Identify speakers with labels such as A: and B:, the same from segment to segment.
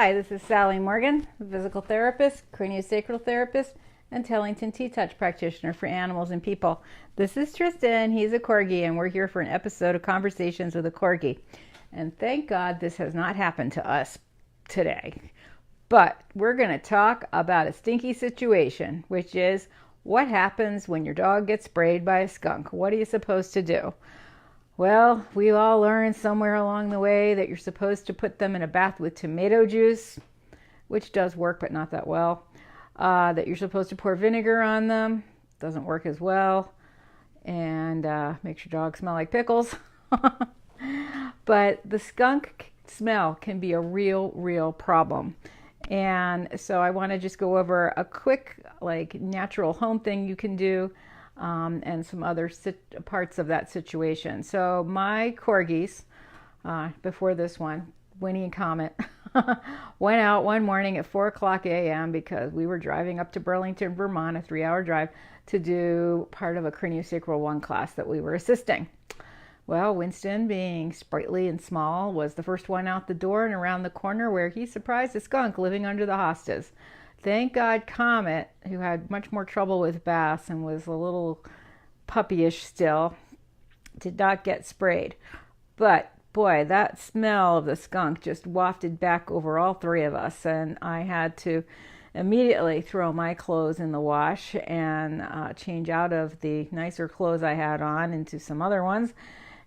A: Hi, this is Sally Morgan, physical therapist, craniosacral therapist, and Tellington T-Touch practitioner for animals and people. This is Tristan. He's a Corgi, and we're here for an episode of Conversations with a Corgi. And thank God this has not happened to us today. But we're going to talk about a stinky situation, which is what happens when your dog gets sprayed by a skunk. What are you supposed to do? Well, we all learned somewhere along the way that you're supposed to put them in a bath with tomato juice, which does work, but not that well. That you're supposed to pour vinegar on them. Doesn't work as well. And makes your dog smell like pickles. But the skunk smell can be a real problem. And so I want to just go over a quick, natural home thing you can do. And some other parts of that situation. So my Corgis, before this one, Winnie and Comet, went out one morning at 4 o'clock a.m. because we were driving up to Burlington, Vermont, a 3-hour drive, to do part of a craniosacral 1 class that we were assisting. Well, Winston, being sprightly and small, was the first one out the door and around the corner where he surprised a skunk living under the hostas. Thank God Comet, who had much more trouble with baths and was a little puppyish still, did not get sprayed. But boy, that smell of the skunk just wafted back over all three of us, and I had to immediately throw my clothes in the wash and change out of the nicer clothes I had on into some other ones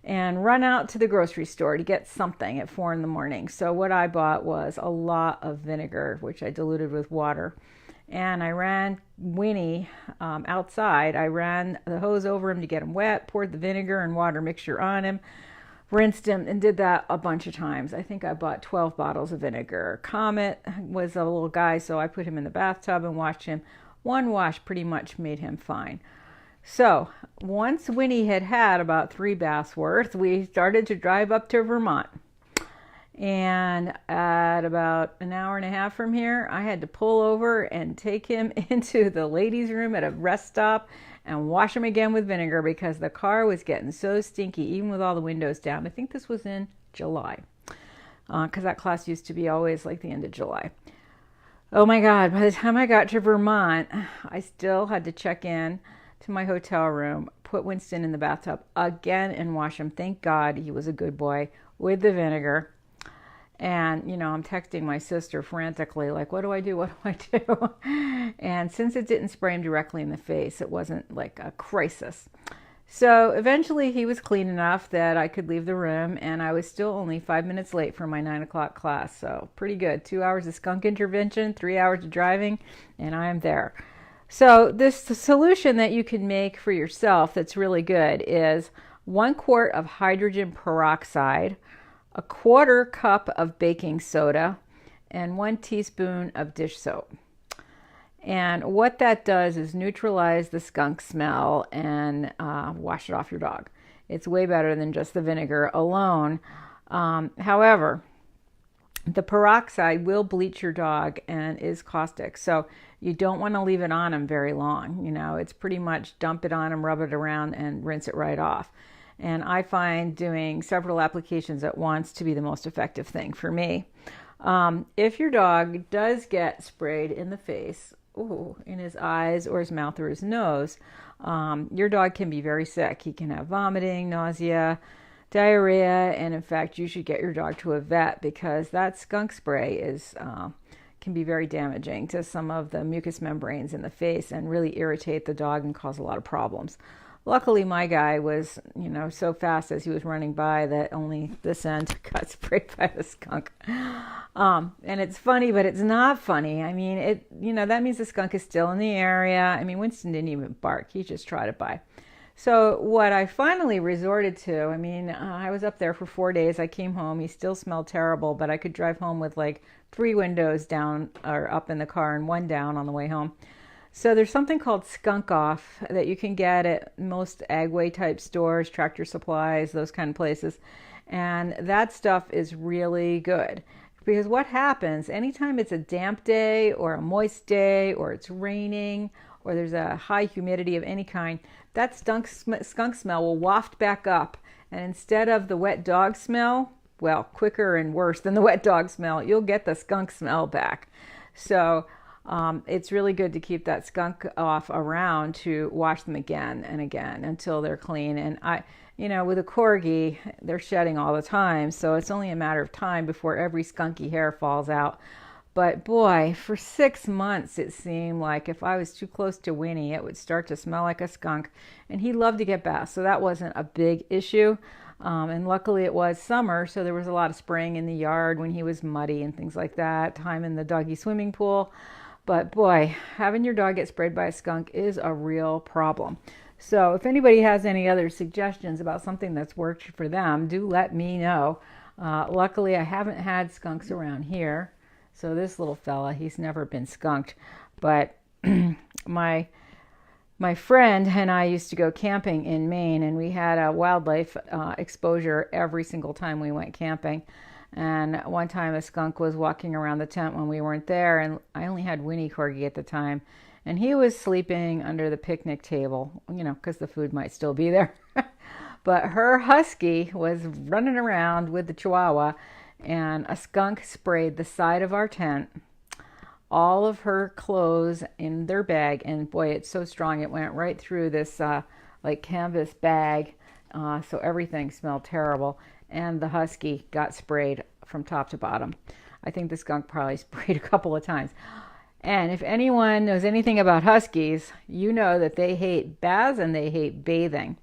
A: and run out to the grocery store to get something at 4 in the morning. So what I bought was a lot of vinegar, which I diluted with water. And I ran Winnie outside. I ran the hose over him to get him wet, poured the vinegar and water mixture on him, rinsed him, and did that a bunch of times. I think I bought 12 bottles of vinegar. Comet was a little guy, so I put him in the bathtub and washed him. One wash pretty much made him fine. So once Winnie had had about 3 baths worth, we started to drive up to Vermont. And at about an hour and a half from here, I had to pull over and take him into the ladies' room at a rest stop and wash him again with vinegar because the car was getting so stinky, even with all the windows down. I think this was in July, because that class used to be always like the end of July. Oh my God, by the time I got to Vermont, I still had to check in to my hotel room, put Winston in the bathtub again and wash him. Thank God he was a good boy with the vinegar. And, I'm texting my sister frantically, like, what do I do? What do I do? And since it didn't spray him directly in the face, it wasn't like a crisis. So eventually he was clean enough that I could leave the room, and I was still only 5 minutes late for my 9 o'clock class. So pretty good. 2 hours of skunk intervention, 3 hours of driving, and I'm there. So the solution that you can make for yourself that's really good is 1 quart of hydrogen peroxide, a 1/4 cup of baking soda, and 1 teaspoon of dish soap. And what that does is neutralize the skunk smell and wash it off your dog. It's way better than just the vinegar alone. However, the peroxide will bleach your dog and is caustic. So you don't want to leave it on him very long. It's pretty much dump it on him, rub it around, and rinse it right off. And I find doing several applications at once to be the most effective thing for me. If your dog does get sprayed in the face, in his eyes or his mouth or his nose, your dog can be very sick. He can have vomiting, nausea, diarrhea, and in fact, you should get your dog to a vet because that skunk spray can be very damaging to some of the mucous membranes in the face and really irritate the dog and cause a lot of problems. Luckily, my guy was, so fast as he was running by that only this end got sprayed by the skunk. And it's funny, but it's not funny. I mean, that means the skunk is still in the area. I mean, Winston didn't even bark. He just trotted by. So what I finally resorted to, I was up there for 4 days. I came home. He still smelled terrible, but I could drive home with 3 windows down or up in the car and 1 down on the way home. So there's something called Skunk Off that you can get at most Agway type stores, Tractor Supplies, those kind of places. And that stuff is really good. Because what happens, anytime it's a damp day or a moist day or it's raining or there's a high humidity of any kind, that skunk smell will waft back up. And instead of the wet dog smell, well, quicker and worse than the wet dog smell, you'll get the skunk smell back. So it's really good to keep that skunk off around to wash them again and again until they're clean. And with a Corgi, they're shedding all the time, so it's only a matter of time before every skunky hair falls out. But boy, for 6 months, it seemed like if I was too close to Winnie, it would start to smell like a skunk. And he loved to get baths, so that wasn't a big issue. And luckily it was summer, so there was a lot of spraying in the yard when he was muddy and things like that, time in the doggy swimming pool. But boy, having your dog get sprayed by a skunk is a real problem. So if anybody has any other suggestions about something that's worked for them, do let me know. Luckily, I haven't had skunks around here. So this little fella, he's never been skunked. But my friend and I used to go camping in Maine, and we had a wildlife exposure every single time we went camping. And one time a skunk was walking around the tent when we weren't there, and I only had Winnie Corgi at the time. And he was sleeping under the picnic table, because the food might still be there. But her husky was running around with the Chihuahua, and a skunk sprayed the side of our tent, all of her clothes in their bag, and boy, it's so strong it went right through this canvas bag, so everything smelled terrible, and the husky got sprayed from top to bottom. I think the skunk probably sprayed a couple of times. And if anyone knows anything about huskies, you know that they hate baths and they hate bathing.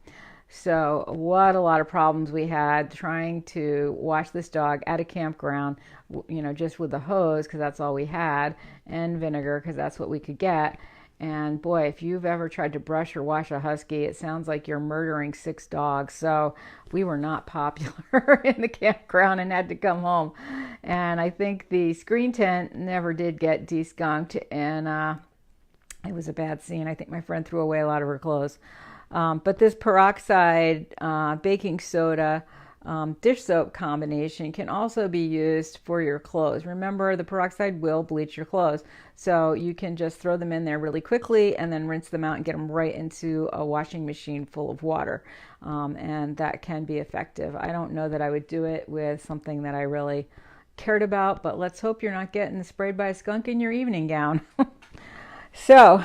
A: So what a lot of problems we had trying to wash this dog at a campground, just with the hose, because that's all we had, and vinegar, because that's what we could get. And boy, if you've ever tried to brush or wash a husky, it sounds like you're murdering 6 dogs. So we were not popular in the campground and had to come home. And I think the screen tent never did get de-skunked, and it was a bad scene. I think my friend threw away a lot of her clothes. But this peroxide, baking soda, dish soap combination can also be used for your clothes. Remember, the peroxide will bleach your clothes. So you can just throw them in there really quickly and then rinse them out and get them right into a washing machine full of water. And that can be effective. I don't know that I would do it with something that I really cared about, but let's hope you're not getting sprayed by a skunk in your evening gown. So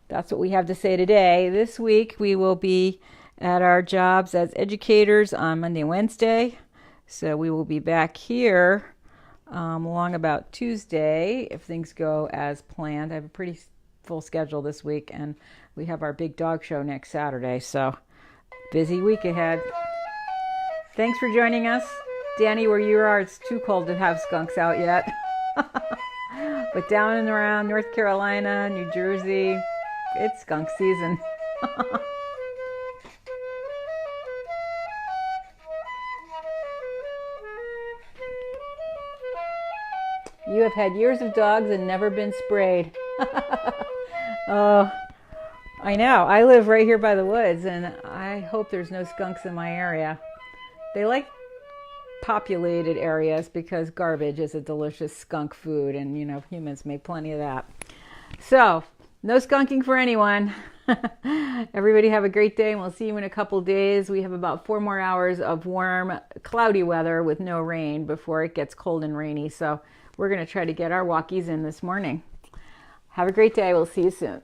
A: that's what we have to say today. This week we will be at our jobs as educators on Monday and Wednesday. So we will be back here along about Tuesday if things go as planned. I have a pretty full schedule this week, and we have our big dog show next Saturday. So busy week ahead. Thanks for joining us. Danny, where you are, it's too cold to have skunks out yet. But down and around North Carolina, New Jersey, it's skunk season. You have had years of dogs and never been sprayed. Oh, I know. I live right here by the woods, and I hope there's no skunks in my area. They like populated areas because garbage is a delicious skunk food, and humans make plenty of that. So no skunking for anyone. Everybody have a great day, and we'll see you in a couple days. We have about 4 more hours of warm, cloudy weather with no rain before it gets cold and rainy. So we're going to try to get our walkies in this morning. Have a great day. We'll see you soon.